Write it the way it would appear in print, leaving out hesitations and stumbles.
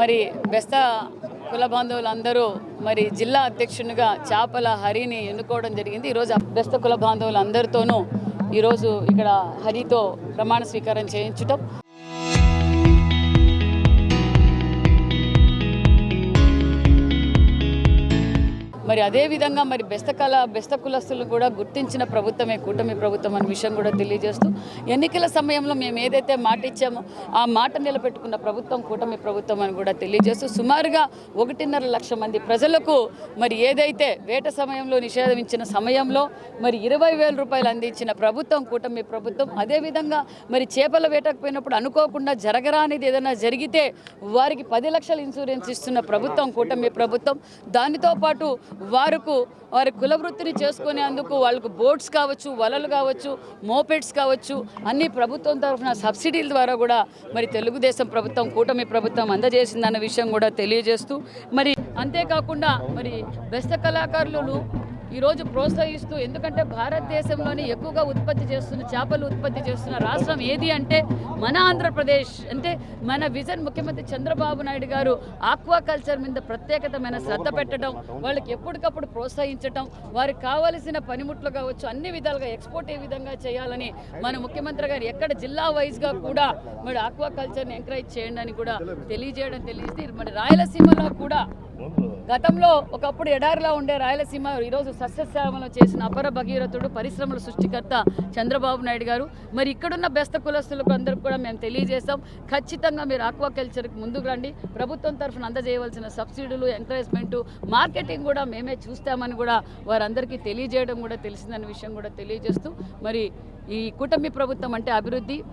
మరి బెస్త కుల బాంధవులందరూ మరి జిల్లా అధ్యక్షునిగా చాపల హరిని ఎన్నుకోవడం జరిగింది. ఈరోజు బెస్త కుల బాంధవులందరితోనూ ఈరోజు ఇక్కడ హరితో ప్రమాణ స్వీకారం చేయించటం. మరి అదేవిధంగా మరి బెస్త కులస్తులు కూడా గుర్తించిన ప్రభుత్వమే కూటమి ప్రభుత్వం అనే విషయం కూడా తెలియజేస్తూ ఎన్నికల సమయంలో మేము ఏదైతే మాట ఇచ్చామో ఆ మాట నిలబెట్టుకున్న ప్రభుత్వం కూటమి ప్రభుత్వం అని కూడా తెలియజేస్తూ సుమారుగా 1.5 లక్షల మంది ప్రజలకు మరి ఏదైతే వేట సమయంలో నిషేధించిన సమయంలో మరి 20,000 రూపాయలు అందించిన ప్రభుత్వం కూటమి ప్రభుత్వం. అదేవిధంగా మరి చేపల వేటకు పోయినప్పుడు అనుకోకుండా జరగరానిది ఏదైనా జరిగితే వారికి 10 లక్షల ఇన్సూరెన్స్ ఇస్తున్న ప్రభుత్వం కూటమి ప్రభుత్వం. దానితో పాటు వారి కుల వృత్తిని చేసుకునేందుకు వాళ్ళకు బోట్స్ కావచ్చు, వలలు కావచ్చు, మోపెడ్స్ కావచ్చు అన్ని ప్రభుత్వం తరఫున సబ్సిడీల ద్వారా కూడా మరి తెలుగుదేశం ప్రభుత్వం కూటమి ప్రభుత్వం అందజేసిందన్న విషయం కూడా తెలియజేస్తూ మరి అంతేకాకుండా మరి బెస్త కళాకారులను ఈరోజు ప్రోత్సహిస్తూ, ఎందుకంటే భారతదేశంలోనే ఎక్కువగా చేపలు ఉత్పత్తి చేస్తున్న రాష్ట్రం ఏది అంటే మన ఆంధ్రప్రదేశ్. అంటే మన విజన్ ముఖ్యమంత్రి చంద్రబాబు నాయుడు గారు ఆక్వాకల్చర్ మీద ప్రత్యేకతమైన శ్రద్ధ పెట్టడం, వాళ్ళకి ఎప్పటికప్పుడు ప్రోత్సహించడం, వారికి కావలసిన పనిముట్లు కావచ్చు అన్ని విధాలుగా ఎక్స్పోర్ట్ ఏ విధంగా చేయాలని మన ముఖ్యమంత్రి గారు ఎక్కడ జిల్లా వైజ్గా కూడా మరి ఆక్వాకల్చర్ని ఎంకరేజ్ చేయండి అని కూడా తెలియజేసి మరి రాయలసీమలో కూడా గతంలో ఒకప్పుడు ఎడారిలా ఉండే రాయలసీమ ఈరోజు సస్యశ్యామలం చేసిన అపర భగీరథుడు పరిశ్రమల సృష్టికర్త చంద్రబాబు నాయుడు గారు. మరి ఇక్కడున్న బెస్త కులస్తులకు అందరికీ కూడా మేము తెలియజేస్తాం, ఖచ్చితంగా మీరు ఆక్వాకల్చర్కి ముందుకు రండి, ప్రభుత్వం తరఫున అందజేయవలసిన సబ్సిడీలు, ఎంకరేజ్మెంటు, మార్కెటింగ్ కూడా మేమే చూస్తామని కూడా వారందరికీ తెలియజేయడం కూడా తెలిసిందనే విషయం కూడా తెలియజేస్తూ మరి ఈ కూటమి ప్రభుత్వం అంటే అభివృద్ధి,